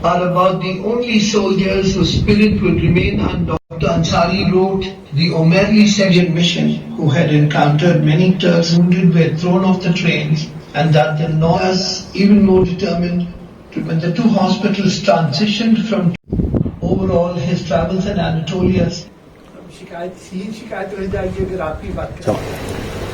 are about the only soldiers whose spirit would remain undaughted. Dr. Ansari wrote, the Omerli section mission, who had encountered many Turks wounded, were thrown off the trains, and that the Northerners, even more determined, when the two hospitals transitioned from overall his travels in Anatolia.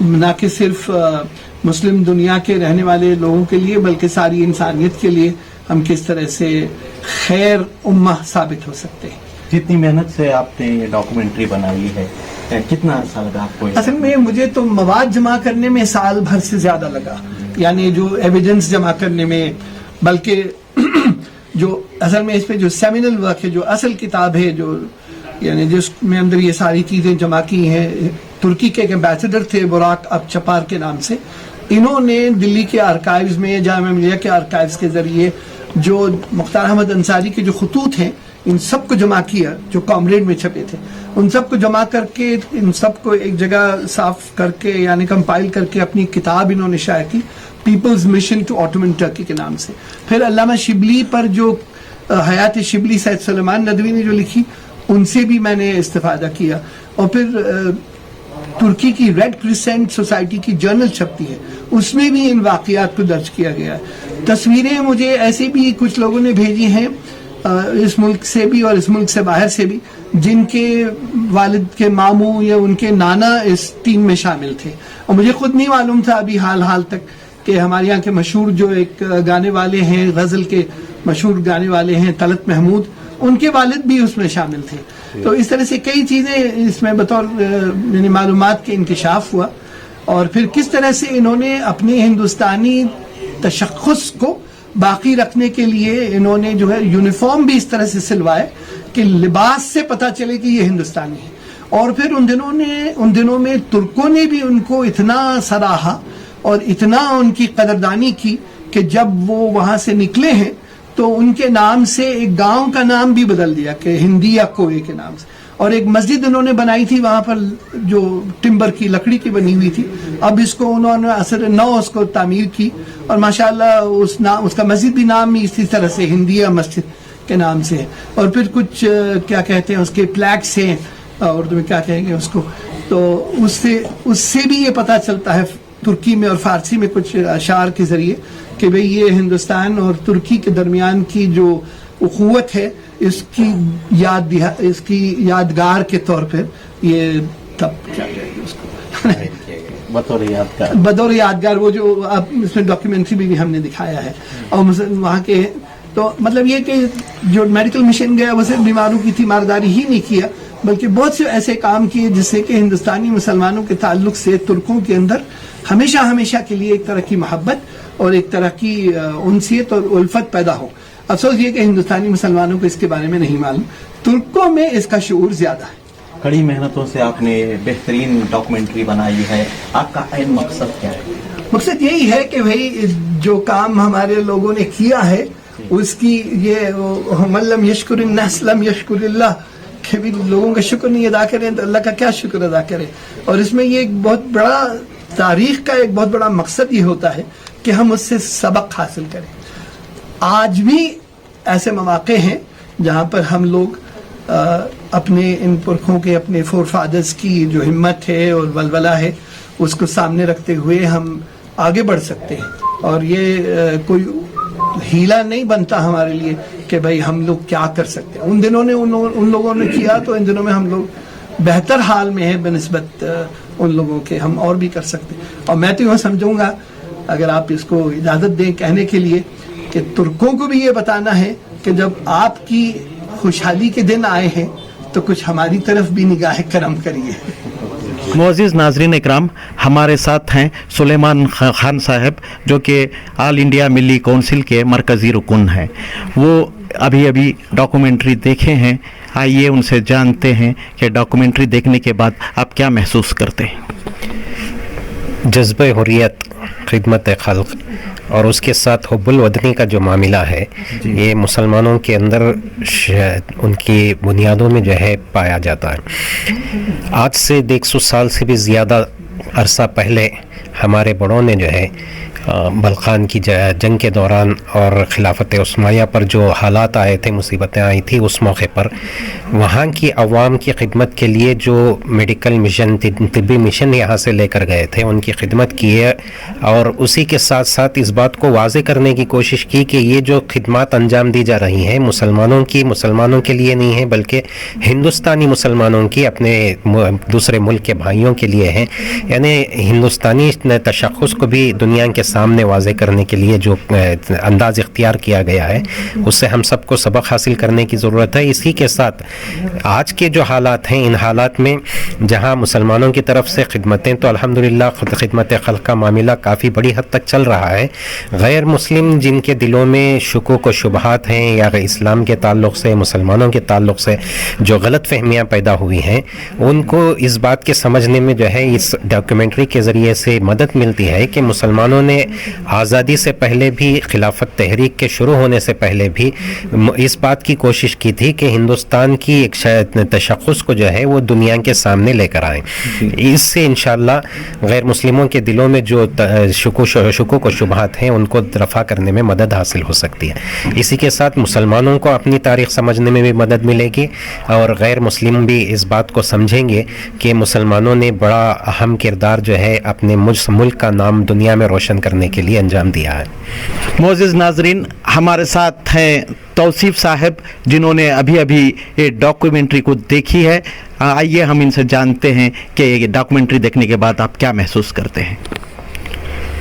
نہ کہ صرف مسلم دنیا کے رہنے والے لوگوں کے لیے بلکہ ساری انسانیت کے لیے ہم کس طرح سے خیر امہ ثابت ہو سکتے ہیں. جتنی محنت سے آپ نے یہ ڈاکومنٹری بنائی ہے کتنا عرصہ لگا آپ کو؟ اصل میں مجھے تو مواد جمع کرنے میں سال بھر سے زیادہ لگا، یعنی جو ایویڈنس جمع کرنے میں، بلکہ جو اصل میں اس پہ جو سیمینل ورک ہے، جو اصل کتاب ہے، جو یعنی جس میں اندر یہ ساری چیزیں جمع کی ہیں، ترکی کے ایک ایمبیسڈر تھے براک اب چپار کے نام سے، انہوں نے دلی کے آرکائیوز میں، جامعہ ملیہ کے آرکائیوز کے ذریعے جو مختار احمد انصاری کے جو خطوط ہیں ان سب کو جمع کیا، جو کامریڈ میں چھپے تھے، ان سب کو جمع کر کے ان سب کو ایک جگہ صاف کر کے یعنی کمپائل کر کے اپنی کتاب انہوں نے شائع کی، peoples mission to Ottoman Turkey کے نام سے. پھر علامہ شبلی پر جو حیات شبلی سید سلیمان ندوی نے جو لکھی، ان سے بھی میں نے استفادہ کیا. اور پھر ترکی کی ریڈ کریسنٹ سوسائٹی کی جرنل چھپتی ہے، اس میں بھی ان واقعات کو درج کیا گیا ہے. تصویریں مجھے ایسے بھی کچھ لوگوں نے بھیجی ہیں اس ملک سے بھی اور اس ملک سے باہر سے بھی، جن کے والد کے ماموں یا ان کے نانا اس ٹیم میں شامل تھے، اور مجھے خود نہیں معلوم تھا ابھی حال تک کہ ہمارے یہاں کے مشہور جو ایک گانے والے ہیں، غزل کے مشہور گانے والے ہیں طلعت محمود، ان کے والد بھی اس میں شامل تھے. تو اس طرح سے کئی چیزیں اس میں بطور یعنی معلومات کے انکشاف ہوا. اور پھر کس طرح سے انہوں نے اپنے ہندوستانی تشخص کو باقی رکھنے کے لیے انہوں نے جو ہے یونیفارم بھی اس طرح سے سلوائے کہ لباس سے پتہ چلے کہ یہ ہندوستانی ہے. اور پھر ان دنوں میں ترکوں نے بھی ان کو اتنا سراہا اور اتنا ان کی قدردانی کی کہ جب وہ وہاں سے نکلے ہیں تو ان کے نام سے ایک گاؤں کا نام بھی بدل دیا کہ ہندیا کوئے کے نام سے. اور ایک مسجد انہوں نے بنائی تھی وہاں پر جو ٹمبر کی لکڑی کی بنی ہوئی تھی، اب اس کو انہوں نے اثر نو اس کو تعمیر کی، اور ماشاءاللہ اس کا مسجد بھی نام اسی طرح سے ہندیا مسجد کے نام سے ہے. اور پھر کچھ کیا کہتے ہیں اس کے پلیکس ہیں، اردو میں کیا کہیں گے اس کو، تو اس سے بھی یہ پتہ چلتا ہے ترکی میں اور فارسی میں کچھ اشعار کے ذریعے کہ بھئی یہ ہندوستان اور ترکی کے درمیان کی جو اخوت ہے اس کی یادگار کے طور پر یہ تب کیا جائے گی اس کو بطور یادگار وہ جو اب اس میں ڈاکیومنٹری بھی ہم نے دکھایا ہے. اور وہاں کے تو مطلب یہ کہ جو میڈیکل مشن گیا وہ صرف بیماروں کی تیمارداری ہی نہیں کیا بلکہ بہت سے ایسے کام کیے جس سے کہ ہندوستانی مسلمانوں کے تعلق سے ترکوں کے اندر ہمیشہ کے لیے ایک طرح کی محبت اور ایک طرح کی انسیت اور الفت پیدا ہو. افسوس یہ کہ ہندوستانی مسلمانوں کو اس کے بارے میں نہیں معلوم، ترکوں میں اس کا شعور زیادہ ہے. کڑی محنتوں سے آپ نے بہترین ڈاکومنٹری بنائی ہے، آپ کا عین مقصد کیا ہے؟ مقصد یہی ہے کہ بھئی جو کام ہمارے لوگوں نے کیا ہے اس کی یہ من لم یشکر الناس لم یشکر اللہ، کہ بھی لوگوں کا شکر نہیں ادا کریں تو اللہ کا کیا شکر ادا کریں. اور اس میں یہ ایک بہت بڑا تاریخ کا ایک بہت بڑا مقصد یہ ہوتا ہے کہ ہم اس سے سبق حاصل کریں. آج بھی ایسے مواقع ہیں جہاں پر ہم لوگ اپنے ان پرکھوں کے اپنے فور فادرز کی جو ہمت ہے اور ولولہ ہے اس کو سامنے رکھتے ہوئے ہم آگے بڑھ سکتے ہیں. اور یہ کوئی ہیلا نہیں بنتا ہمارے لیے کہ بھئی ہم لوگ کیا کر سکتے ہیں. ان دنوں نے ان لوگوں نے کیا تو ان دنوں میں ہم لوگ بہتر حال میں ہیں بنسبت ان لوگوں کے، ہم اور بھی کر سکتے ہیں. اور میں تو یوں سمجھوں گا اگر آپ اس کو اجازت دیں کہنے کے لیے کہ ترکوں کو بھی یہ بتانا ہے کہ جب آپ کی خوشحالی کے دن آئے ہیں تو کچھ ہماری طرف بھی نگاہ کرم کریے. معزز ناظرین اکرام، ہمارے ساتھ ہیں سلیمان خان صاحب جو کہ آل انڈیا ملی کونسل کے مرکزی رکن ہیں. وہ ابھی ڈاکومنٹری دیکھے ہیں، آئیے ان سے جانتے ہیں کہ ڈاکومنٹری دیکھنے کے بعد آپ کیا محسوس کرتے ہیں. جذبہ حریت، خدمت خلق اور اس کے ساتھ حب الوطنی کا جو معاملہ ہے یہ مسلمانوں کے اندر ان کی بنیادوں میں جو ہے پایا جاتا ہے. آج سے 100 سال سے بھی زیادہ عرصہ پہلے ہمارے بڑوں نے جو ہے بلقان کی جنگ کے دوران اور خلافت عثمانیہ پر جو حالات آئے تھے، مصیبتیں آئی تھی، اس موقع پر وہاں کی عوام کی خدمت کے لیے جو میڈیکل مشن، طبی مشن یہاں سے لے کر گئے تھے، ان کی خدمت کی ہے، اور اسی کے ساتھ ساتھ اس بات کو واضح کرنے کی کوشش کی کہ یہ جو خدمات انجام دی جا رہی ہیں مسلمانوں کے لیے نہیں ہیں، بلکہ ہندوستانی مسلمانوں کی اپنے دوسرے ملک کے بھائیوں کے لیے ہیں. یعنی ہندوستانی تشخص کو بھی دنیا کے سامنے واضح کرنے کے لیے جو انداز اختیار کیا گیا ہے، اس سے ہم سب کو سبق حاصل کرنے کی ضرورت ہے. اسی کے ساتھ آج کے جو حالات ہیں، ان حالات میں جہاں مسلمانوں کی طرف سے خدمتیں تو الحمدللہ خدمت خلق کا معاملہ کافی بڑی حد تک چل رہا ہے، غیر مسلم جن کے دلوں میں شکوک و شبہات ہیں یا اسلام کے تعلق سے، مسلمانوں کے تعلق سے جو غلط فہمیاں پیدا ہوئی ہیں، ان کو اس بات کے سمجھنے میں جو ہے اس ڈاکیومنٹری کے ذریعے سے مدد ملتی ہے کہ مسلمانوں نے آزادی سے پہلے بھی، خلافت تحریک کے شروع ہونے سے پہلے بھی اس بات کی کوشش کی تھی کہ ہندوستان کی ایک تشخص کو جو ہے وہ دنیا کے سامنے لے کر آئیں. اس سے انشاءاللہ غیر مسلموں کے دلوں میں جو شکوک و شبہات ہیں ان کو رفع کرنے میں مدد حاصل ہو سکتی ہے. اسی کے ساتھ مسلمانوں کو اپنی تاریخ سمجھنے میں بھی مدد ملے گی، اور غیر مسلم بھی اس بات کو سمجھیں گے کہ مسلمانوں نے بڑا اہم کردار جو ہے اپنے ملک کا نام دنیا میں روشن کرنے کے لیے انجام دیا ہے. معزز ناظرین، ہمارے ساتھ ہیں توصیف صاحب جنہوں نے ابھی یہ ڈاکیومنٹری کو دیکھی ہے. آئیے ہم ان سے جانتے ہیں کہ یہ ڈاکیومنٹری دیکھنے کے بعد آپ کیا محسوس کرتے ہیں.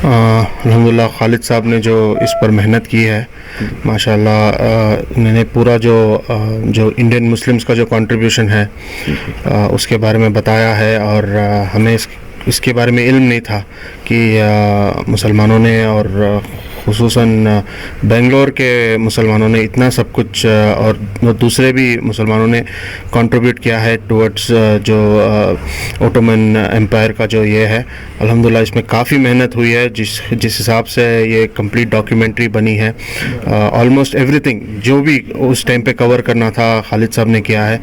الحمدللہ خالد صاحب نے جو اس پر محنت کی ہے، ماشاءاللہ انہوں نے پورا جو انڈین مسلمز کا جو کنٹریبیوشن ہے اس کے بارے میں بتایا ہے، اور ہمیں اس کے بارے میں علم نہیں تھا کہ مسلمانوں نے اور خصوصاً بنگلور کے مسلمانوں نے اتنا سب کچھ، اور دوسرے بھی مسلمانوں نے کنٹریبیوٹ کیا ہے ٹورڈز جو اوٹومن امپائر کا جو یہ ہے. الحمدللہ اس میں کافی محنت ہوئی ہے، جس حساب سے یہ کمپلیٹ ڈاکیومنٹری بنی ہے. آلموسٹ ایوری تھنگ جو بھی اس ٹائم پہ کور کرنا تھا خالد صاحب نے کیا ہے.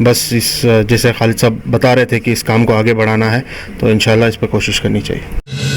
بس جیسے خالد صاحب بتا رہے تھے کہ اس کام کو آگے بڑھانا ہے، تو انشاءاللہ اس پہ کوشش کرنی چاہیے.